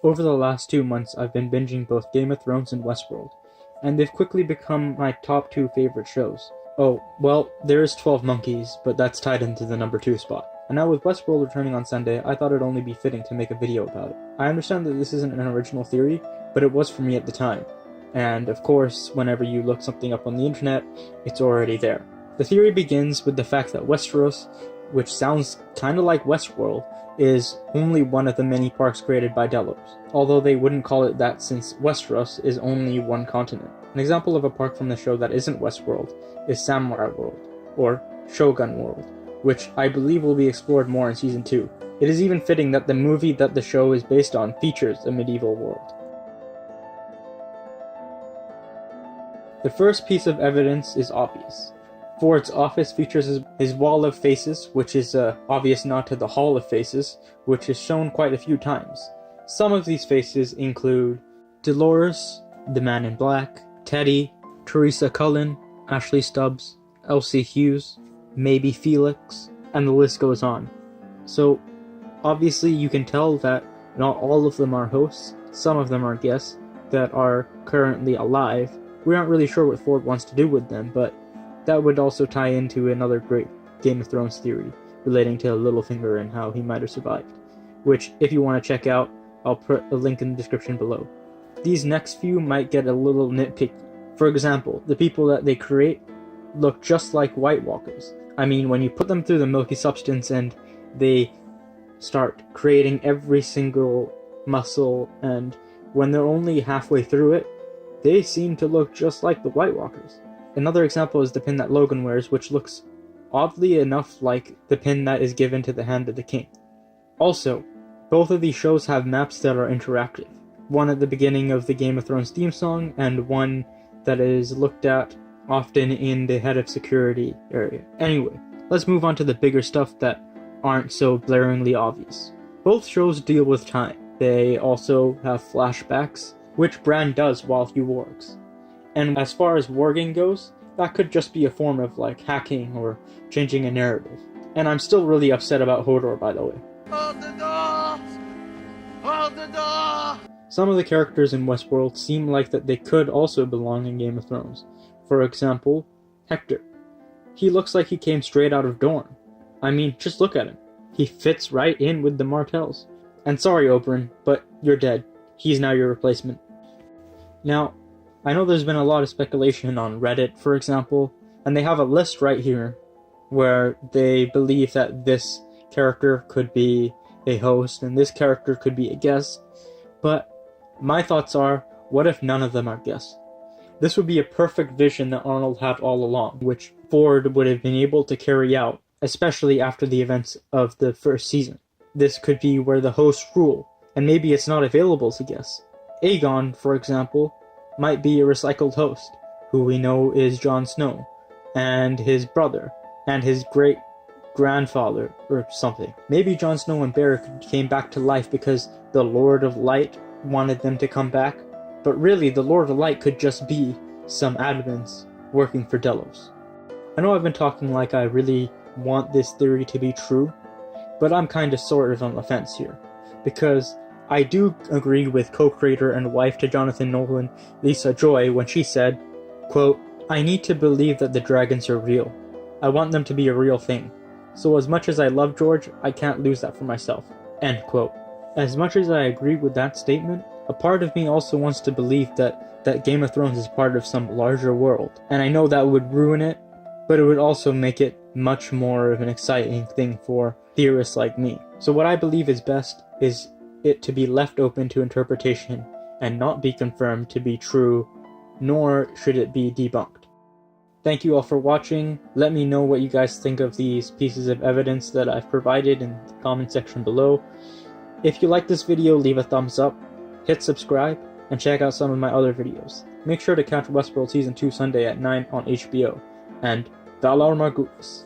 Over the last 2 months, I've been binging both Game of Thrones and Westworld, and they've quickly become my top 2 favorite shows. Oh, well, there is 12 Monkeys, but that's tied into the number 2 spot. And now with Westworld returning on Sunday, I thought it'd only be fitting to make a video about it. I understand that this isn't an original theory, but it was for me at the time. And of course, whenever you look something up on the internet, it's already there. The theory begins with the fact that Westeros, which sounds kinda like Westworld, is only one of the many parks created by Delos, although they wouldn't call it that since Westeros is only one continent. An example of a park from the show that isn't Westworld is Samurai World, or Shogun World, which I believe will be explored more in Season 2. It is even fitting that the movie that the show is based on features a medieval world. The first piece of evidence is obvious. Ford's office features his wall of faces, which is an obvious nod to the Hall of Faces, which is shown quite a few times. Some of these faces include Dolores, the Man in Black, Teddy, Teresa Cullen, Ashley Stubbs, Elsie Hughes, maybe Felix, and the list goes on. So, obviously you can tell that not all of them are hosts, some of them are guests that are currently alive. We aren't really sure what Ford wants to do with them, but that would also tie into another great Game of Thrones theory relating to Littlefinger and how he might have survived, which, if you want to check out, I'll put a link in the description below. These next few might get a little nitpicky. For example, the people that they create look just like White Walkers. I mean, when you put them through the milky substance and they start creating every single muscle, and when they're only halfway through it, they seem to look just like the White Walkers. Another example is the pin that Logan wears, which looks oddly enough like the pin that is given to the Hand of the King. Also, both of these shows have maps that are interactive. One at the beginning of the Game of Thrones theme song, and one that is looked at often in the head of security area. Anyway, let's move on to the bigger stuff that aren't so blaringly obvious. Both shows deal with time. They also have flashbacks, which Bran does while he wargs. And as far as warging goes, that could just be a form of like hacking or changing a narrative. And I'm still really upset about Hodor, by the way. Hold the door! Hold the door! Some of the characters in Westworld seem like that they could also belong in Game of Thrones. For example, Hector. He looks like he came straight out of Dorne. I mean, just look at him. He fits right in with the Martells. And sorry, Oberyn, but you're dead. He's now your replacement. Now, I know there's been a lot of speculation on Reddit, for example, and they have a list right here where they believe that this character could be a host and this character could be a guest, but my thoughts are, what if none of them are guests? This would be a perfect vision that Arnold had all along, which Ford would have been able to carry out, especially after the events of the first season. This could be where the hosts rule, and maybe it's not available to guests. Aegon, for example, might be a recycled host, who we know is Jon Snow, and his brother, and his great-grandfather, or something. Maybe Jon Snow and Beric came back to life because the Lord of Light wanted them to come back, but really the Lord of Light could just be some admins working for Delos. I know I've been talking like I really want this theory to be true, but I'm kinda sort of on the fence here, because I do agree with co-creator and wife to Jonathan Nolan, Lisa Joy, when she said, quote, "I need to believe that the dragons are real. I want them to be a real thing. So as much as I love George, I can't lose that for myself." End quote. As much as I agree with that statement, a part of me also wants to believe that Game of Thrones is part of some larger world. And I know that would ruin it, but it would also make it much more of an exciting thing for theorists like me. So what I believe is best is it to be left open to interpretation and not be confirmed to be true, nor should it be debunked. Thank you all for watching. Let me know what you guys think of these pieces of evidence that I've provided in the comment section below. If you like this video, leave a thumbs up, hit subscribe, and check out some of my other videos. Make sure to catch Westworld Season 2 Sunday at 9 on HBO, and Valar Morghulis.